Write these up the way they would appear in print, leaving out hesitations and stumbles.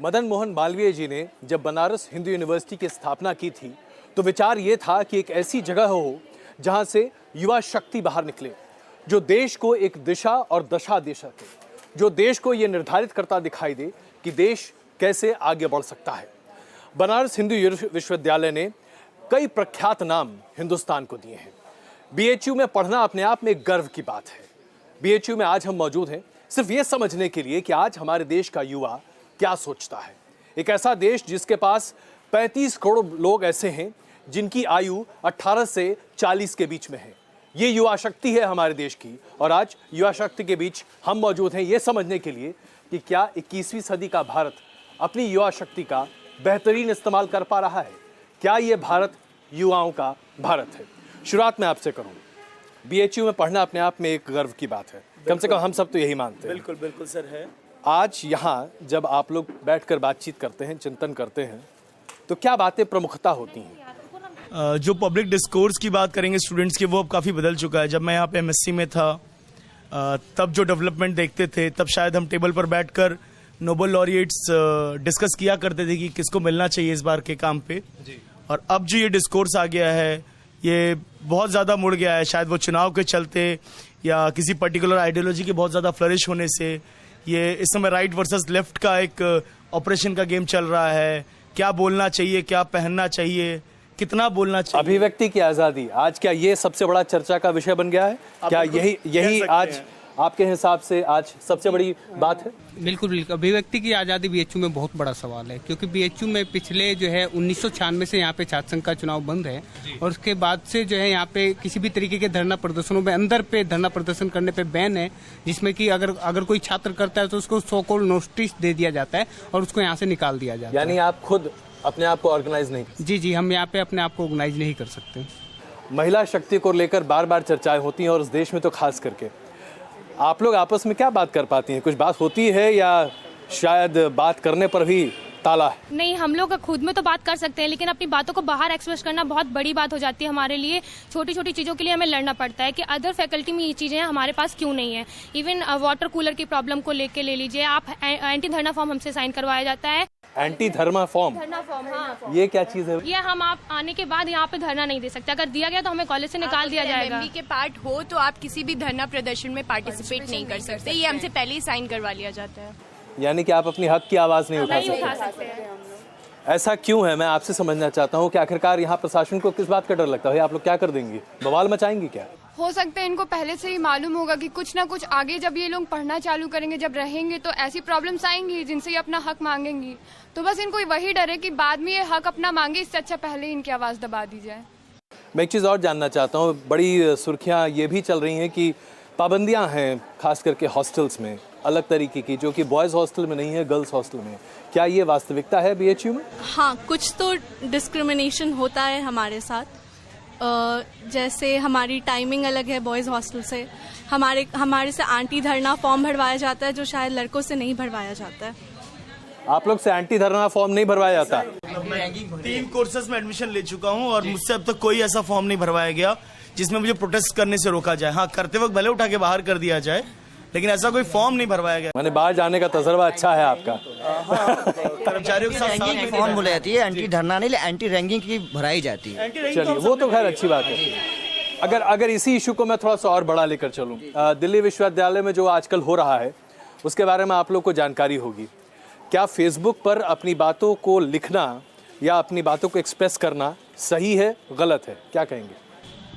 मदन मोहन मालवीय जी ने जब बनारस हिंदू यूनिवर्सिटी की स्थापना की थी तो विचार ये था कि एक ऐसी जगह हो जहां से युवा शक्ति बाहर निकले, जो देश को एक दिशा और दशा दे सके, जो देश को ये निर्धारित करता दिखाई दे कि देश कैसे आगे बढ़ सकता है। बनारस हिंदू विश्वविद्यालय ने कई प्रख्यात नाम हिंदुस्तान को दिए हैं। बीएचयू में पढ़ना अपने आप में एक गर्व की बात है। बीएचयू में आज हम मौजूद हैं सिर्फ ये समझने के लिए कि आज हमारे देश का युवा क्या सोचता है। एक ऐसा देश जिसके पास 35 करोड़ लोग ऐसे हैं जिनकी आयु 18 से 40 के बीच में है। ये युवा शक्ति है हमारे देश की, और आज युवा शक्ति के बीच हम मौजूद हैं ये समझने के लिए कि क्या 21वीं सदी का भारत अपनी युवा शक्ति का बेहतरीन इस्तेमाल कर पा रहा है। क्या ये भारत युवाओं का भारत है। शुरुआत में आपसे करूँ, बीएचयू में पढ़ना अपने आप में एक गर्व की बात है, कम से कम हम सब तो यही मानते हैं। बिल्कुल बिल्कुल सर है। आज यहाँ जब आप लोग बैठकर बातचीत करते हैं, चिंतन करते हैं, तो क्या बातें प्रमुखता होती हैं? जो पब्लिक डिस्कोर्स की बात करेंगे स्टूडेंट्स की, वो अब काफ़ी बदल चुका है। जब मैं यहाँ पे एमएससी में था तब जो डेवलपमेंट देखते थे, तब शायद हम टेबल पर बैठकर नोबेल लॉरिएट्स डिस्कस किया करते थे कि किसको मिलना चाहिए इस बार के काम पे जी। और अब जो ये डिस्कोर्स आ गया है ये बहुत ज़्यादा मुड़ गया है। शायद वो चुनाव के चलते या किसी पर्टिकुलर आइडियोलॉजी के बहुत ज़्यादा फ्लरिश होने से ये इस समय राइट वर्सेस लेफ्ट का एक ऑपरेशन का गेम चल रहा है। क्या बोलना चाहिए, क्या पहनना चाहिए, कितना बोलना चाहिए। अभिव्यक्ति की आज़ादी आज क्या ये सबसे बड़ा चर्चा का विषय बन गया है? क्या यही आज आपके हिसाब से आज सबसे बड़ी बात है? बिल्कुल बिल्कुल, अभिव्यक्ति की आज़ादी बीएचयू में बहुत बड़ा सवाल है, क्योंकि बीएचयू में पिछले जो है 1996 से यहाँ पे छात्र संघ का चुनाव बंद है, और उसके बाद से जो है यहाँ पे किसी भी तरीके के धरना प्रदर्शनों में अंदर पे धरना प्रदर्शन करने पे बैन है, जिसमें कि अगर कोई छात्र करता है तो उसको सो कॉल्ड नोटिस दे दिया जाता है और उसको यहाँ से निकाल दिया जाता है। यानी आप खुद अपने आप को ऑर्गेनाइज नहीं? जी, हम यहाँ पे अपने आप को ऑर्गेनाइज नहीं कर सकते। महिला शक्ति को लेकर बार बार चर्चाएं होती हैं, और इस देश में तो खास करके आप लोग आपस में क्या बात कर पाती हैं? कुछ बात होती है या शायद बात करने पर भी ताला है? नहीं, हम लोग खुद में तो बात कर सकते हैं, लेकिन अपनी बातों को बाहर एक्सप्रेस करना बहुत बड़ी बात हो जाती है हमारे लिए। छोटी छोटी चीज़ों के लिए हमें लड़ना पड़ता है कि अदर फैकल्टी में ये चीज़ें हमारे पास क्यों नहीं है। इवन वाटर कूलर की प्रॉब्लम को लेके ले लीजिए आप, एंटी धरना फॉर्म हमसे साइन करवाया जाता है। एंटी धर्मा फॉर्म? हाँ। ये क्या चीज है? ये हम आप आने के बाद यहाँ पे धरना नहीं दे सकते, अगर दिया गया तो हमें कॉलेज से निकाल दिया जाएगा। एमबी के पार्ट हो तो आप किसी भी धरना प्रदर्शन में पार्टिसिपेट नहीं कर सकते, ये हमसे पहले ही साइन करवा लिया जाता है। यानी कि आप अपनी हक की आवाज नहीं उठा सकते। ऐसा क्यों है? मैं आपसे समझना चाहता हूँ कि आखिरकार यहाँ प्रशासन को किस बात का डर लगता है? आप लोग क्या कर देंगे? बवाल मचाएंगे क्या? हो सकता है इनको पहले से ही मालूम होगा कि कुछ ना कुछ आगे जब ये लोग पढ़ना चालू करेंगे, जब रहेंगे तो ऐसी प्रॉब्लम्स आएंगी जिनसे ये अपना हक मांगेंगी। तो बस इनको वही डर है कि बाद में ये हक अपना मांगे, इससे अच्छा पहले इनकी आवाज़ दबा दी जाए। मैं एक चीज़ और जानना चाहता हूँ, बड़ी सुर्खियाँ ये भी चल रही हैं कि पाबंदियाँ हैं खास करके हॉस्टल्स में अलग तरीके की, जो कि बॉयज़ हॉस्टल में नहीं है, गर्ल्स हॉस्टल में। क्या ये वास्तविकता है बीएचयू में? हाँ, कुछ तो डिस्क्रिमिनेशन होता है हमारे साथ। जैसे हमारी टाइमिंग अलग है बॉयज़ हॉस्टल से। हमारे से एंटी धरना फॉर्म भरवाया जाता है, जो शायद लड़कों से नहीं भरवाया जाता है। आप लोग से एंटी धरना फॉर्म नहीं भरवाया जाता? मैं 3 कोर्सेज में एडमिशन ले चुका हूँ और मुझसे अब तक कोई ऐसा फॉर्म नहीं भरवाया गया जिसमें मुझे प्रोटेस्ट करने से रोका जाए। हाँ, करते वक्त भले उठा के बाहर कर दिया जाए, लेकिन ऐसा कोई फॉर्म नहीं भरवाया गया। मैंने बाहर जाने का तजर्बा अच्छा है आपका। कर्मचारियों के साथ फॉर्म बोला जाती है, एंटी धरना नहीं, एंटी रैंकिंग की भराई जाती है। चलिए, वो तो खैर अच्छी बात है। अगर इसी इशू को मैं थोड़ा सा और बड़ा लेकर चलूं, दिल्ली विश्वविद्यालय में जो आजकल हो रहा है उसके बारे में आप लोग को जानकारी होगी। क्या फेसबुक पर अपनी बातों को लिखना या अपनी बातों को एक्सप्रेस करना सही है, गलत है? क्या कहेंगे?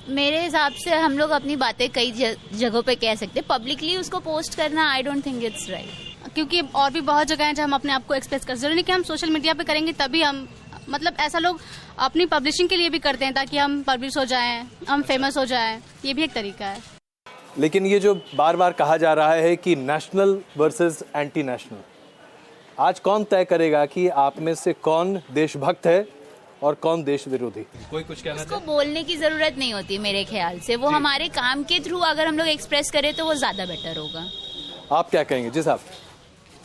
मेरे हिसाब से हम लोग अपनी बातें कई जगहों पे कह सकते हैं, पब्लिकली उसको पोस्ट करना I don't think it's right. क्योंकि और भी बहुत जगह हैं जहाँ हम अपने आप को एक्सप्रेस कर, जरूरी नहीं कि हम सोशल मीडिया पे करेंगे तभी हम, मतलब ऐसा लोग अपनी पब्लिशिंग के लिए भी करते हैं ताकि हम पब्लिश हो जाएं, हम फेमस हो जाएं, ये भी एक तरीका है। लेकिन ये जो बार बार कहा जा रहा है कि नेशनल वर्सेस एंटी नेशनल, आज कौन तय करेगा कि आप में से कौन देशभक्त है और कौन देश विरोधी? कोई कुछ कहना उसको बोलने की जरूरत नहीं होती मेरे ख्याल से, वो हमारे काम के थ्रू अगर हम लोग एक्सप्रेस करें तो वो ज्यादा बेटर होगा। आप क्या कहेंगे जी साहब?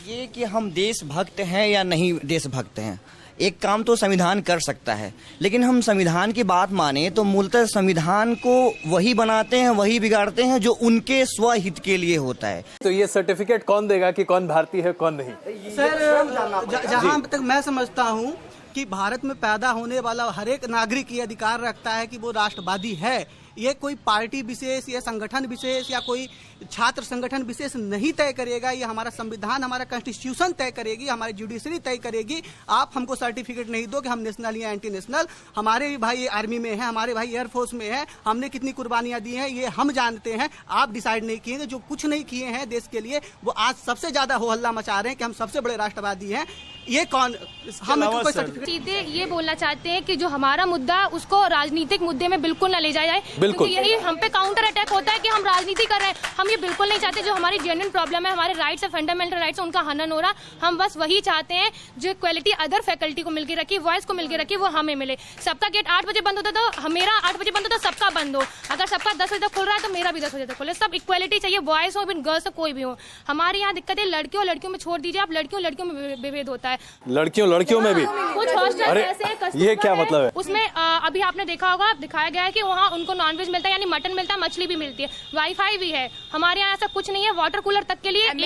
ये कि हम देशभक्त हैं या नहीं देशभक्त हैं, एक काम तो संविधान कर सकता है, लेकिन हम संविधान की बात माने तो मूलतः संविधान को वही बनाते हैं, वही बिगाड़ते हैं जो उनके स्वहित के लिए होता है। तो ये सर्टिफिकेट कौन देगा कि कौन भारतीय है कौन नहीं? सर, जहां तक मैं समझता हूं कि भारत में पैदा होने वाला हर एक नागरिक ये अधिकार रखता है कि वो राष्ट्रवादी है। ये कोई पार्टी विशेष या संगठन विशेष या कोई छात्र संगठन विशेष नहीं तय करेगा, ये हमारा संविधान, हमारा कॉन्स्टिट्यूशन तय करेगी, हमारी जुडिशरी तय करेगी। आप हमको सर्टिफिकेट नहीं दो कि हम नेशनल या एंटी नेशनल, हमारे भी भाई आर्मी में है, हमारे भाई एयरफोर्स में है, हमने कितनी कुर्बानियां दी हैं ये हम जानते हैं। आप डिसाइड नहीं किए, जो कुछ नहीं किए हैं देश के लिए वो आज सबसे ज्यादा हो हल्ला मचा रहे हैं कि हम सबसे बड़े राष्ट्रवादी हैं। ये कौन, हम कोई सर्टिफिकेट सीधे ये बोलना चाहते हैं कि जो हमारा मुद्दा है उसको राजनीतिक मुद्दे में बिल्कुल ना ले जाया जाए, बिल्कुल। क्योंकि यही हम पे काउंटर अटैक होता है कि हम राजनीति कर रहे हैं। हम ये बिल्कुल नहीं चाहते। जो हमारी जेन्युइन प्रॉब्लम है, हमारे राइट्स है, फंडामेंटल राइट्स है, उनका हनन हो रहा। हम बस वही चाहते हैं जो इक्वालिटी अदर फैकल्टी को मिलकर रखी, वॉइस को मिलकर रखी, वो हमें मिले। सबका गेट 8 बजे बंद होता तो मेरा 8 बजे बंद होता, सबका बंद हो। अगर सबका 10 बजे तक खुल रहा है तो मेरा भी 10 बजे तक खुले। सब इक्वालिटी चाहिए, बॉयज हो, गर्ल्स हो, कोई भी हो। हमारे यहाँ दिक्कत है लड़कियों में छोड़ दीजिए आप, लड़कियों में विभेद होता है। लड़कियों में भी कुछ हॉस्टल ऐसे हैं, ये क्या मतलब है? उसमें अभी आपने देखा होगा, दिखाया गया है कि वहाँ उनको नॉनवेज मिलता है, यानी मटन मिलता है, मछली भी मिलती है, वाईफाई भी है। हमारे यहाँ ऐसा कुछ नहीं है। वाटर कूलर तक के लिए एक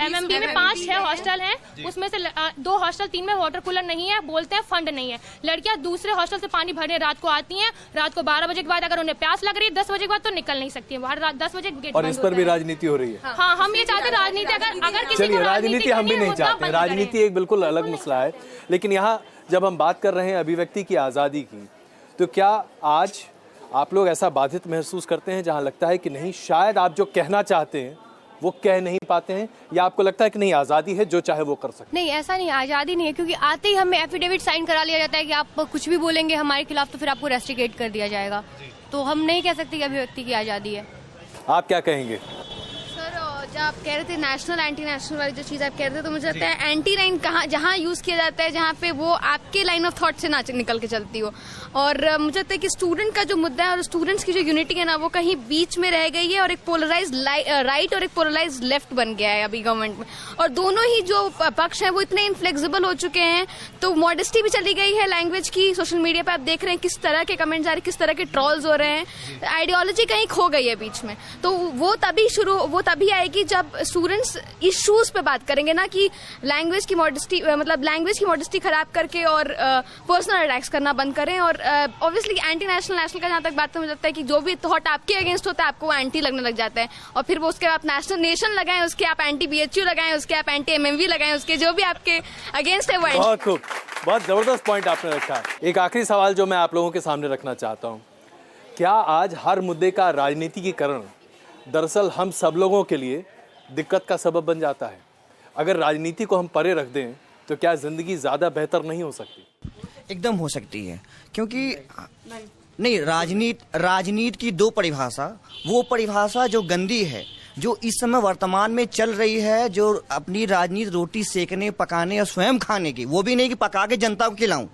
MMB में 5-6 हॉस्टल हैं, उसमें से 2 हॉस्टल 3 में वाटर कूलर नहीं है, बोलते हैं फंड नहीं है। लड़कियां दूसरे हॉस्टल से पानी भरने रात को आती हैं, रात को 12 बजे के बाद अगर उन्हें प्यास लग रही है 10 बजे के बाद तो निकल नहीं सकती है बाहर, 10 बजे गेट। और इस पर भी राजनीति हो रही है। हाँ, हम ये चाहते हैं राजनीति, अगर किसी चलिए को राजनीति हम भी नहीं चाहते, राजनीति एक बिल्कुल अलग मसला है। लेकिन यहाँ जब हम बात कर रहे हैं अभिव्यक्ति की आज़ादी की, तो क्या आज आप लोग ऐसा बाधित महसूस करते हैं जहां लगता है कि नहीं, शायद आप जो कहना चाहते हैं वो कह नहीं पाते हैं, या आपको लगता है कि नहीं आज़ादी है, जो चाहे वो कर सकते? नहीं, ऐसा नहीं, आज़ादी नहीं है, क्योंकि आते ही हमें एफिडेविट साइन करा लिया जाता है कि आप कुछ भी बोलेंगे हमारे खिलाफ तो फिर आपको रेस्ट्रिकेट कर दिया जाएगा। तो हम नहीं कह सकते कि अभिव्यक्ति की आज़ादी है। आप क्या कहेंगे? जो आप कह रहे थे नेशनल एंटी नेशनल वाली जो चीज़ आप कह रहे थे, तो मुझे लगता है एंटी लाइन जहाँ यूज़ किया जाता है जहाँ पे वो आपके लाइन ऑफ थॉट से ना निकल के चलती हो। और मुझे लगता है कि स्टूडेंट का जो मुद्दा है और स्टूडेंट्स की जो यूनिटी है ना, वो कहीं बीच में रह गई है और एक पोलराइज राइट और एक पोलराइज लेफ्ट बन गया है अभी गवर्नमेंट में। और दोनों ही जो पक्ष हैं वो इतने इनफ्लेक्सिबल हो चुके हैं, तो मॉडेस्टी भी चली गई है लैंग्वेज की। सोशल मीडिया पे आप देख रहे हैं किस तरह के कमेंट्स आ रहे हैं, किस तरह के ट्रॉल्स हो रहे हैं, आइडियोलॉजी कहीं खो गई है बीच में। तो वो तभी आएगी जब स्टूडेंट्स इश्यूज पे बात करेंगे, ना कि लैंग्वेज की मॉडेस्टी, मतलब लैंग्वेज की मॉडेस्टी खराब करके और पर्सनल अटैक्स करना बंद करें। और ऑब्वियसली एंटी नेशनल का जहाँ तक बात है, मुझे लगता है कि जो भी थॉट आपके अगेंस्ट होता है आपको एंटी लगने लग जाता है, और फिर वो उसके आप नेशन लगाएं, उसके आप एंटी BHU लगाएं, उसके आप एंटी MMV लगाएं, उसके जो भी आपके अगेंस्ट है वो। बहुत खूब, बहुत जबरदस्त पॉइंट आपने रखा। एक आखिरी सवाल जो मैं आप लोगों के सामने रखना चाहता हूँ, क्या आज हर मुद्दे का राजनीतिकीकरण दरअसल हम सब लोगों के लिए दिक्कत का सबब बन जाता है? अगर राजनीति को हम परे रख दें तो क्या जिंदगी ज़्यादा बेहतर नहीं हो सकती? एकदम हो सकती है, क्योंकि नहीं, राजनीति की 2 परिभाषा, वो परिभाषा जो गंदी है, जो इस समय वर्तमान में चल रही है, जो अपनी राजनीति रोटी सेकने, पकाने और स्वयं खाने की, वो भी नहीं कि पका के जनता को खिलाऊं,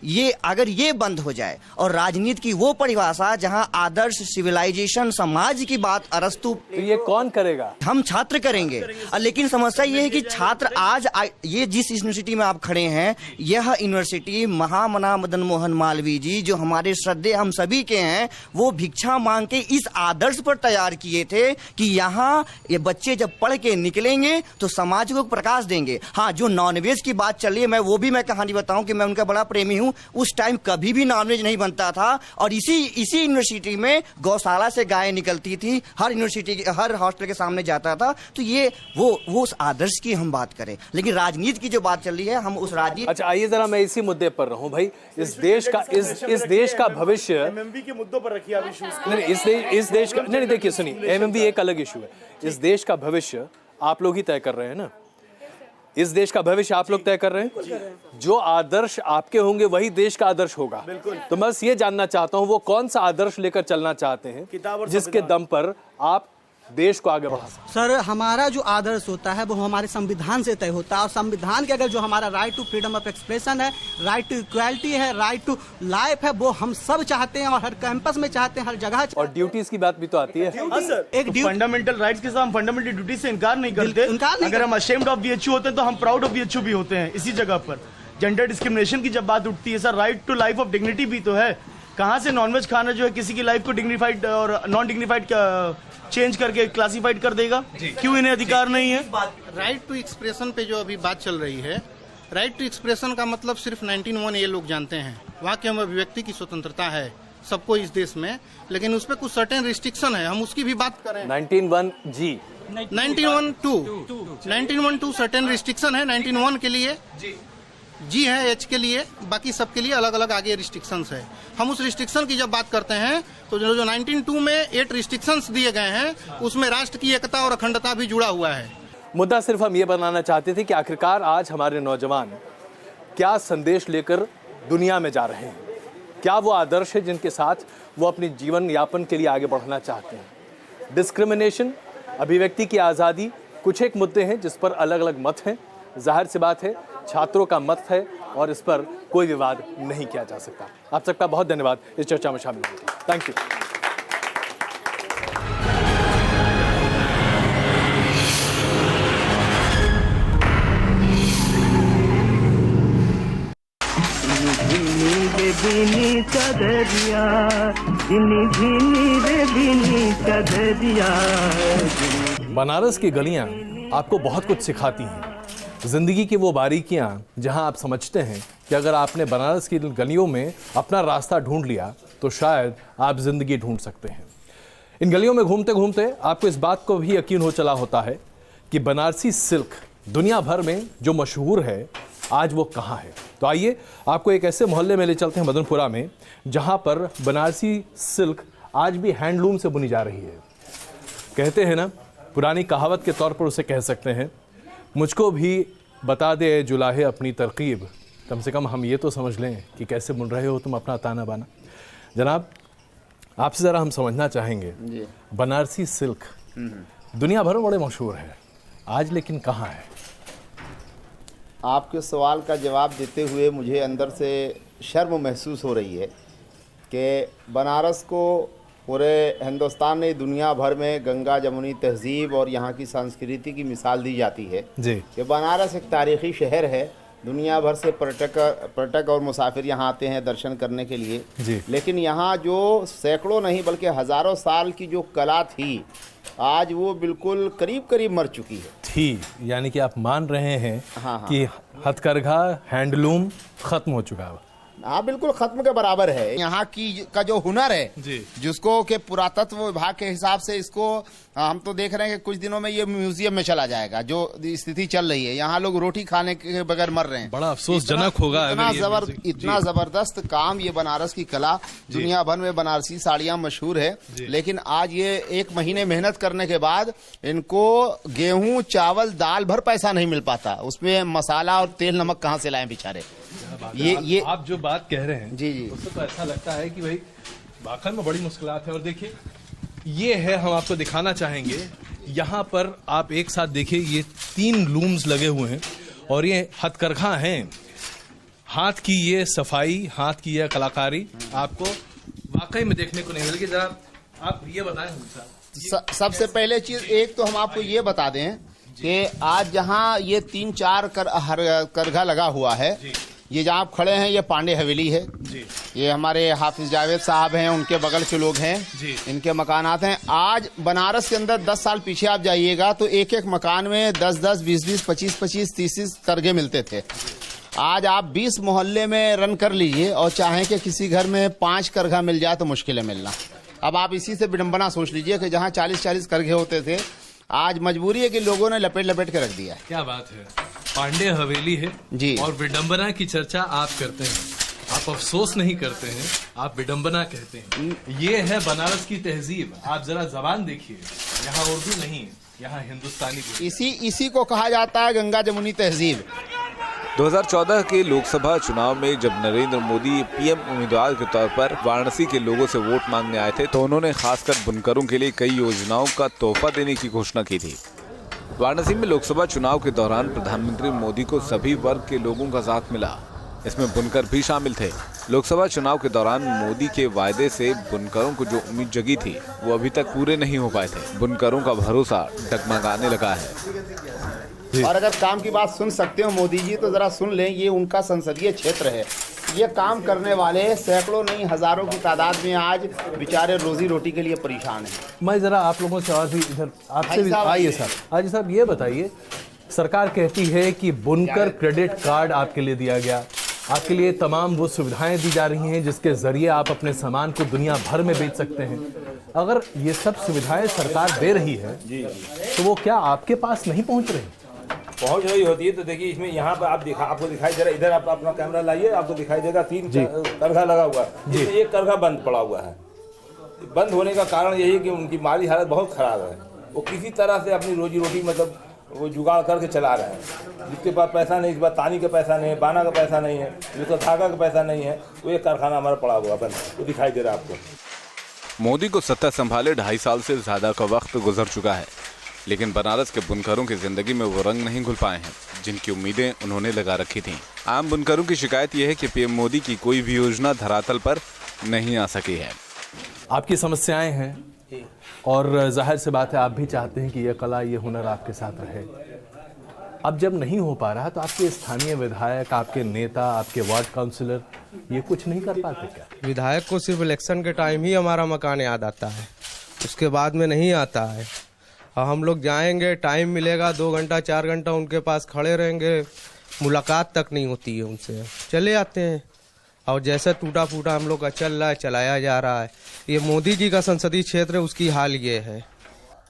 ये अगर ये बंद हो जाए, और राजनीति की वो परिभाषा जहां आदर्श सिविलाइजेशन समाज की बात अरस्तु, तो ये कौन करेगा? हम छात्र करेंगे। लेकिन समस्या ये है कि छात्र आज ये जिस यूनिवर्सिटी में आप खड़े हैं, यह यूनिवर्सिटी महामना मदन मोहन मालवीय जी, जो हमारे श्रद्धेय हम सभी के हैं, वो भिक्षा मांग के इस आदर्श पर तैयार किए थे कि यहाँ ये बच्चे जब पढ़ के निकलेंगे तो समाज को प्रकाश देंगे। हाँ, जो नॉनवेज की बात चल रही है, मैं कहानी बताऊं कि मैं उनका बड़ा प्रेमी हूं। उस टाइम कभी भी नॉनवेज नहीं बनता था, और इसी यूनिवर्सिटी में गौशाला से गाय निकलती थी, हर हॉस्टल के सामने जाता था। तो ये वो उस आदर्श की हम बात करें, लेकिन राजनीति की जो बात चल रही है, हम उस राजनीति। अच्छा, आइए जरा मैं इसी मुद्दे पर रहूं भाई। इस देश का भविष्य MMV के मुद्दों पर रखिए आप इश्यूज। नहीं, इस देश का नहीं, देखिए सुनिए, MMV एक अलग इशू है। इस देश का भविष्य आप लोग ही तय कर रहे हैं ना, इस देश का भविष्य आप लोग तय कर रहे हैं। जो आदर्श आपके होंगे वही देश का आदर्श होगा। तो मैं बस ये जानना चाहता हूं वो कौन सा आदर्श लेकर चलना चाहते हैं जिसके दम पर आप देश को आगे बढ़ा सकते? सर, हमारा जो आदर्श होता है वो हमारे संविधान से तय होता है, और संविधान के अगर जो हमारा right to freedom of expression है, राइट टू इक्वालिटी है, राइट टू लाइफ है, वो हम सब चाहते हैं, और हर कैंपस में चाहते हैं, हर जगह। और ड्यूटीज की बात भी तो आती है। एक फंडामेंटल राइट्स के साथ हम फंडामेंटल ड्यूटी से इनकार नहीं करते। अगर हम अशेम्ड ऑफ BHU होते हैं तो हम प्राउड ऑफ BHU भी होते हैं इसी जगह पर। जेंडर डिस्क्रिमिनेशन की जब बात उठती है sir, right to life of dignity भी तो है। कहाँ से नॉनवेज खाना जो है किसी की लाइफ को डिग्निफाइड और नॉन डिग्निफाइड चेंज करके क्लासिफाइड कर देगा? क्यों इन्हें अधिकार नहीं है? राइट टू एक्सप्रेशन पे जो अभी बात चल रही है, राइट टू एक्सप्रेशन का मतलब सिर्फ 19(1) ये लोग जानते हैं। वहाँ की हम अभिव्यक्ति की स्वतंत्रता है सबको इस देश में, लेकिन उस पर कुछ सर्टेन रिस्ट्रिक्शन है, हम उसकी भी बात करें। 19(1)(g) 19(1)(2) सर्टेन रिस्ट्रिक्शन है। 19(1) के लिए जी है, एच के लिए, बाकी सबके लिए अलग अलग आगे रिस्ट्रिक्शंस है। हम उस रिस्ट्रिक्शन की जब बात करते हैं तो जो 19(2) में 8 रिस्ट्रिक्शंस दिए गए हैं, उसमें राष्ट्र की एकता और अखंडता भी जुड़ा हुआ है। मुद्दा सिर्फ हम ये बनाना चाहते थे कि आखिरकार आज हमारे नौजवान क्या संदेश लेकर दुनिया में जा रहे हैं, क्या वो आदर्श है जिनके साथ वो अपने जीवन यापन के लिए आगे बढ़ना चाहते हैं। डिस्क्रिमिनेशन, अभिव्यक्ति की आज़ादी, कुछ एक मुद्दे हैं जिस पर अलग अलग मत हैं। जाहिर सी बात है, छात्रों का मत है और इस पर कोई विवाद नहीं किया जा सकता। आप सबका बहुत धन्यवाद इस चर्चा में शामिल होने के लिए। Thank you. बनारस की गलियां आपको बहुत कुछ सिखाती हैं। जिंदगी की वो बारीकियां जहां आप समझते हैं कि अगर आपने बनारस की गलियों में अपना रास्ता ढूंढ लिया तो शायद आप जिंदगी ढूंढ सकते हैं। इन गलियों में घूमते घूमते आपको इस बात को भी यकीन हो चला होता है कि बनारसी सिल्क दुनिया भर में जो मशहूर है, आज वो कहाँ है। तो आइए आपको एक ऐसे मोहल्ले में ले चलते हैं मदनपुरा में, जहाँ पर बनारसी सिल्क आज भी हैंडलूम से बुनी जा रही है। कहते हैं ना, पुरानी कहावत के तौर पर उसे कह सकते हैं, मुझको भी बता दे जुलाहे अपनी तरकीब। कम से कम हम ये तो समझ लें कि कैसे बुन रहे हो तुम अपना ताना बाना। जनाब, आपसे ज़रा हम समझना चाहेंगे, बनारसी सिल्क दुनिया भर में बड़े मशहूर है, आज लेकिन कहाँ है? आपके सवाल का जवाब देते हुए मुझे अंदर से शर्म महसूस हो रही है कि बनारस को पूरे हिंदुस्तान में, दुनिया भर में गंगा जमुनी तहजीब और यहाँ की संस्कृति की मिसाल दी जाती है जी। कि बनारस एक तारीख़ी शहर है। दुनिया भर से पर्यटक और मुसाफिर यहाँ आते हैं दर्शन करने के लिए जी। लेकिन यहाँ जो सैकड़ों नहीं बल्कि हज़ारों साल की जो कला थी, आज वो बिल्कुल करीब करीब मर चुकी है। थी यानी कि आप मान रहे हैं हाँ। कि हथकरघा, हैंडलूम ख़त्म हो चुका है। हाँ, बिल्कुल खत्म के बराबर है। यहाँ की का जो हुनर है जी, जिसको के पुरातत्व विभाग के हिसाब से इसको हम तो देख रहे हैं कि कुछ दिनों में ये म्यूजियम में चला जाएगा। जो स्थिति चल रही है, यहाँ लोग रोटी खाने के बगैर मर रहे हैं। बड़ा अफसोसजनक होगा। इतना जबरदस्त काम ये बनारस की कला, दुनिया भर में बनारसी साड़ियाँ मशहूर है, लेकिन आज ये 1 महीने मेहनत करने के बाद इनको गेहूं, चावल, दाल भर पैसा नहीं मिल पाता। उसमें मसाला और तेल नमक कहाँ से लाएं बेचारे। ये आप जो बात कह रहे हैं जी जी, उससे तो ऐसा लगता है कि भाई वाकई में बड़ी मुश्किलात है। और देखिए, ये है, हम आपको दिखाना चाहेंगे, यहाँ पर आप एक साथ देखिए, ये 3 लूम्स लगे हुए हैं और ये हथकरघा हैं। हाथ की ये सफाई, हाथ की यह कलाकारी आपको वाकई में देखने को नहीं मिलेगी। जरा आप ये बताएं। सबसे पहले चीज एक तो हम आपको ये बता दें कि आज जहाँ ये 3-4 करघा लगा हुआ है, ये जहाँ आप खड़े हैं ये पांडे हवेली है जी। ये हमारे हाफिज जावेद साहब हैं, उनके बगल के लोग हैं जी। इनके मकानात हैं। आज बनारस के अंदर 10 साल पीछे आप जाइएगा तो एक एक मकान में 10-10, 20-20, 25-25, 30-30 करघे मिलते थे। आज आप 20 मोहल्ले में रन कर लीजिए और चाहें कि किसी घर में 5 करघा मिल जाए तो मुश्किल है मिलना। अब आप इसी से विडंबना सोच लीजिए कि जहाँ 40-40 करघे होते थे, आज मजबूरी है कि लोगों ने लपेट लपेट के रख दिया। क्या बात है, पांडे हवेली है जी, और विडंबना की चर्चा आप करते हैं। आप अफसोस नहीं करते हैं, आप विडंबना कहते हैं। ये है बनारस की तहजीब। आप जरा जबान देखिए, यहाँ उर्दू नहीं, यहाँ हिंदुस्तानी। इसी को कहा जाता है गंगा जमुनी तहजीब। 2014 के लोकसभा चुनाव में जब नरेंद्र मोदी पीएम उम्मीदवार के तौर पर वाराणसी के लोगों से वोट मांगने आए थे तो उन्होंने खासकर बुनकरों के लिए कई योजनाओं का तोहफा देने की घोषणा की थी। वाराणसी में लोकसभा चुनाव के दौरान प्रधानमंत्री मोदी को सभी वर्ग के लोगों का साथ मिला, इसमें बुनकर भी शामिल थे। लोकसभा चुनाव के दौरान मोदी के वायदे से बुनकरों को जो उम्मीद जगी थी वो अभी तक पूरे नहीं हो पाए थे। बुनकरों का भरोसा डगमगाने लगा है। और अगर काम की बात सुन सकते हो मोदी जी तो जरा सुन लें, ये उनका संसदीय क्षेत्र है। ये काम करने वाले सैकड़ों नहीं हजारों की तादाद में आज बेचारे रोजी रोटी के लिए परेशान हैं। मैं ज़रा आप लोगों से और भी इधर आपसे भी आइए सर। हाजी साहब ये बताइए, सरकार कहती है कि बुनकर क्रेडिट कार्ड आपके लिए दिया गया, आपके लिए तमाम वो सुविधाएं दी जा रही हैं जिसके ज़रिए आप अपने सामान को दुनिया भर में बेच सकते हैं। अगर ये सब सुविधाएं सरकार दे रही है तो वो क्या आपके पास नहीं पहुंच रही? पहुंच रही होती है तो देखिए इसमें यहाँ पर आपको दिखाई दे रहा है, इधर आप अपना कैमरा लाइए, आपको दिखाई देगा 3 करघा लगा हुआ है, जिसमें एक करघा बंद पड़ा हुआ है। बंद होने का कारण यही है कि उनकी माली हालत बहुत खराब है। वो किसी तरह से अपनी रोजी रोटी मतलब वो जुगाड़ करके चला रहे हैं। जिसके पास पैसा नहीं, इस बार तानी का पैसा नहीं है, बाना का पैसा नहीं है, जिसका धागा का पैसा नहीं है, वो एक कारखाना हमारा पड़ा हुआ बंद, वो दिखाई दे रहा है आपको। मोदी को सत्ता संभाले 2.5 साल से ज्यादा का वक्त गुजर चुका है, लेकिन बनारस के बुनकरों की जिंदगी में वो रंग नहीं घुल पाए हैं जिनकी उम्मीदें उन्होंने लगा रखी थीं। आम बुनकरों की शिकायत यह है कि पीएम मोदी की कोई भी योजना धरातल पर नहीं आ सकी है। आपकी समस्याएं हैं और जाहिर सी बात है आप भी चाहते हैं कि ये कला, ये हुनर आपके साथ रहे। अब जब नहीं हो पा रहा तो आपके स्थानीय विधायक, आपके नेता, आपके वार्ड काउंसिलर ये कुछ नहीं कर पाते क्या? विधायक को सिर्फ इलेक्शन के टाइम ही हमारा मकान याद आता है, उसके बाद में नहीं आता है। और हम लोग जाएंगे, टाइम मिलेगा 2 घंटा 4 घंटा उनके पास खड़े रहेंगे, मुलाकात तक नहीं होती है उनसे, चले आते हैं। और जैसे टूटा फूटा हम लोग का चल रहा है, चलाया जा रहा है। ये मोदी जी का संसदीय क्षेत्र है, उसकी हाल ये है।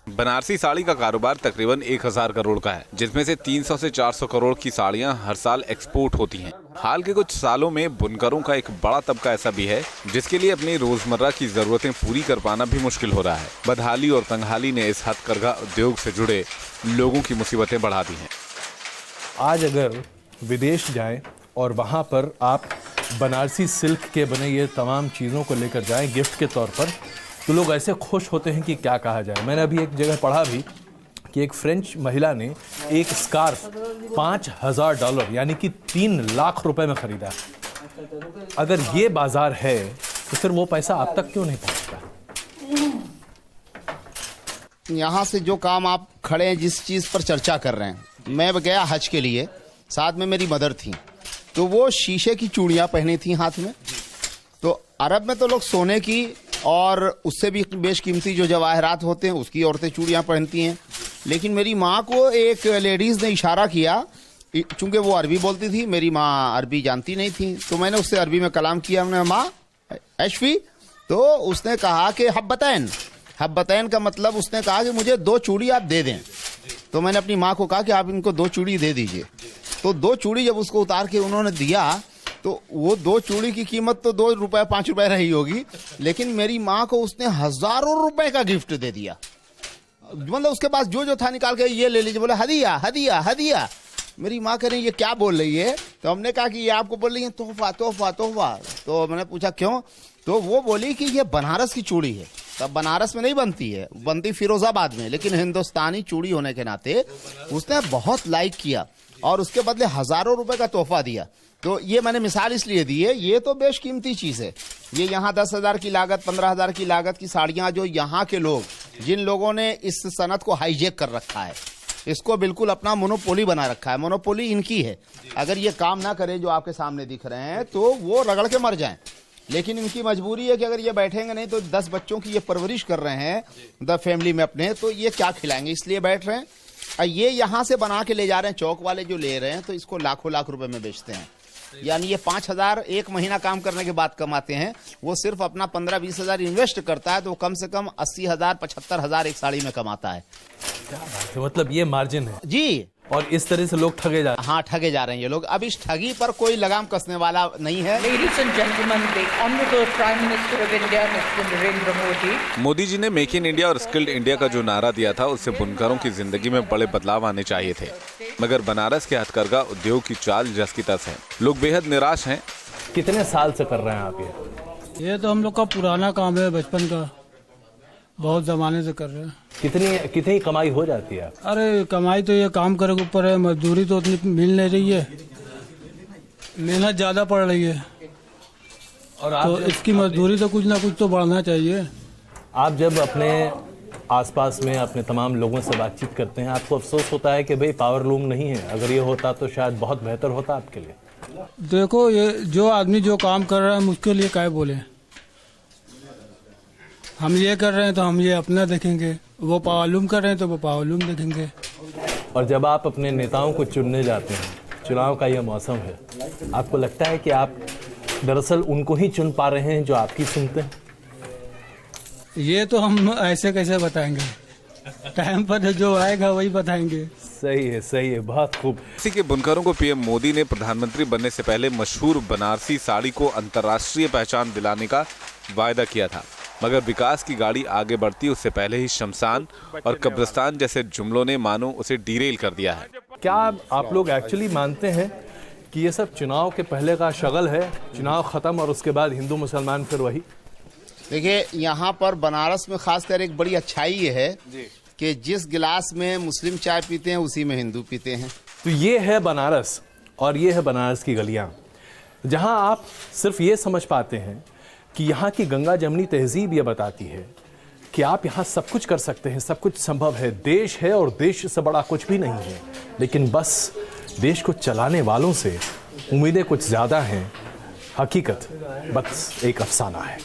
बनारसी साड़ी का कारोबार तकरीबन 1000 करोड़ का है, जिसमें से 300 से 400 करोड़ की साड़ियां हर साल एक्सपोर्ट होती हैं। हाल के कुछ सालों में बुनकरों का एक बड़ा तबका ऐसा भी है जिसके लिए अपनी रोजमर्रा की जरूरतें पूरी कर पाना भी मुश्किल हो रहा है। बदहाली और तंगहाली ने इस हथकरघा उद्योग से जुड़े लोगों की मुसीबतें बढ़ा दी हैं। आज अगर विदेश जाएं और वहाँ पर आप बनारसी सिल्क के बने ये तमाम चीज़ों को लेकर जाएं गिफ्ट के तौर पर, तो लोग ऐसे खुश होते हैं कि क्या कहा जाए। मैंने अभी एक जगह पढ़ा भी कि एक फ्रेंच महिला ने एक स्कार्फ $5000 यानी कि 3 लाख रुपए में खरीदा। अगर ये बाजार है तो फिर वो पैसा आप तक क्यों नहीं पहुंचता? यहाँ से जो काम आप खड़े हैं, जिस चीज पर चर्चा कर रहे हैं, मैं गया हज के लिए, साथ में मेरी मदर थी, तो वो शीशे की चूड़ियां पहनी थी हाथ में। तो अरब में तो लोग सोने की और उससे भी बेशकीमती जो जवाहरात होते हैं उसकी औरतें चूड़ियां पहनती हैं। लेकिन मेरी माँ को एक लेडीज ने इशारा किया, चूंकि वो अरबी बोलती थी, मेरी माँ अरबी जानती नहीं थी, तो मैंने उससे अरबी में कलाम किया, मैंने माँ एशफी, तो उसने कहा कि हब्बतैन। हब्बतैन का मतलब उसने कहा कि मुझे 2 चूड़ी आप दे दें। तो मैंने अपनी माँ को कहा कि आप इनको 2 चूड़ी दे दीजिए। तो 2 चूड़ी जब उसको उतार के उन्होंने दिया तो वो 2 चूड़ी की कीमत तो 2 रुपए 5 रुपए रही होगी, लेकिन मेरी माँ को उसने हजारों रुपए का गिफ्ट दे दिया। मतलब उसके पास जो था निकाल के ये ले लीजिए, बोले हदिया हदिया हदिया। मेरी माँ कह रही ये क्या बोल रही है? तो हमने कहा कि ये आपको बोल रही है तोहफा तोहफा तोहफा। तो मैंने पूछा क्यों? तो वो बोली कि ये बनारस की चूड़ी है। तब बनारस में नहीं बनती है, बनती फिरोजाबाद में, लेकिन हिंदुस्तानी चूड़ी होने के नाते उसने बहुत लाइक किया और उसके बदले हजारों रुपए का तोहफा दिया। तो ये मैंने मिसाल इसलिए दी है, ये तो बेशकीमती चीज है। ये यहाँ 10,000 की लागत, 15,000 की लागत की साड़ियां जो यहाँ के लोग, जिन लोगों ने इस सनत को हाईजेक कर रखा है, इसको बिल्कुल अपना मोनोपोली बना रखा है, मोनोपोली इनकी है। अगर ये काम ना करें जो आपके सामने दिख रहे हैं तो वो रगड़ के मर जाएं। लेकिन इनकी मजबूरी है कि अगर ये बैठेंगे नहीं तो 10 बच्चों की ये परवरिश कर रहे हैं द फैमिली में अपने, तो ये क्या खिलाएंगे, इसलिए बैठ रहे हैं। ये यहाँ से बना के ले जा रहे हैं, चौक वाले जो ले रहे हैं तो इसको लाखों लाख रुपए में बेचते हैं। यानी ये 5,000 एक महीना काम करने के बाद कमाते हैं, वो सिर्फ अपना 15-20 हजार इन्वेस्ट करता है तो कम से कम 80,000 75,000 एक साड़ी में कमाता है। क्या बात है, मतलब ये मार्जिन है जी। और इस तरह से लोग ठगे जा रहे हैं। हाँ, ठगे जा रहे हैं ये लोग। अब इस ठगी पर कोई लगाम कसने वाला नहीं है। Ladies and gentlemen, the Honorable Prime Minister of India, Mr. Narendra Modi. Modi ji ने मेक इन इंडिया और स्किल्ड इंडिया का जो नारा दिया था, उससे बुनकरों की जिंदगी में बड़े बदलाव आने चाहिए थे, मगर बनारस के हथकरघा उद्योग की चाल जस की तस है। लोग बेहद निराश हैं। कितने साल से कर रहे हैं आप ये तो हम लोग का पुराना काम है, बचपन का, बहुत जमाने से कर रहे हैं। कितनी कमाई हो जाती है? अरे कमाई तो ये काम करे के ऊपर है, मजदूरी तो उतनी मिल नहीं रही है, मेहनत ज्यादा पड़ रही है, और तो इसकी मजदूरी तो कुछ ना कुछ तो बढ़ना चाहिए। आप जब अपने आसपास में अपने तमाम लोगों से बातचीत करते हैं, आपको अफसोस होता है कि भाई पावर लूम नहीं है? अगर ये होता तो शायद बहुत बेहतर होता आपके लिए। देखो, ये जो आदमी जो काम कर रहा है हम उसके लिए क्या बोले। हम ये कर रहे हैं तो हम ये अपना देखेंगे, वो पावरलूम कर रहे हैं तो वो पावरलूम देखेंगे। और जब आप अपने नेताओं को चुनने जाते हैं, चुनाव का यह मौसम है, आपको लगता है कि आप दरअसल उनको ही चुन पा रहे हैं जो आपकी सुनते हैं? ये तो हम ऐसे कैसे बताएंगे, टाइम पर जो आएगा वही बताएंगे। सही है, बहुत खूब। इसी के बुनकरों को पीएम मोदी ने प्रधानमंत्री बनने से पहले मशहूर बनारसी साड़ी को अंतर्राष्ट्रीय पहचान दिलाने का वायदा किया था, मगर विकास की गाड़ी आगे बढ़ती उससे पहले ही शमशान और कब्रिस्तान जैसे जुमलों ने मानो उसे डीरेल कर दिया है। क्या आप लोग एक्चुअली मानते हैं कि ये सब चुनाव के पहले का शगल है, चुनाव खत्म और उसके बाद हिंदू मुसलमान फिर वही? देखिए, यहाँ पर बनारस में खासकर एक बड़ी अच्छाई ये है कि जिस गिलास में मुस्लिम चाय पीते हैं उसी में हिंदू पीते हैं। तो ये है बनारस, और ये है बनारस की गलियां, जहां आप सिर्फ ये समझ पाते हैं कि यहाँ की गंगा जमनी तहजीब ये बताती है कि आप यहाँ सब कुछ कर सकते हैं, सब कुछ संभव है, देश है और देश से बड़ा कुछ भी नहीं है, लेकिन बस देश को चलाने वालों से उम्मीदें कुछ ज़्यादा हैं, हकीकत बस एक अफसाना है।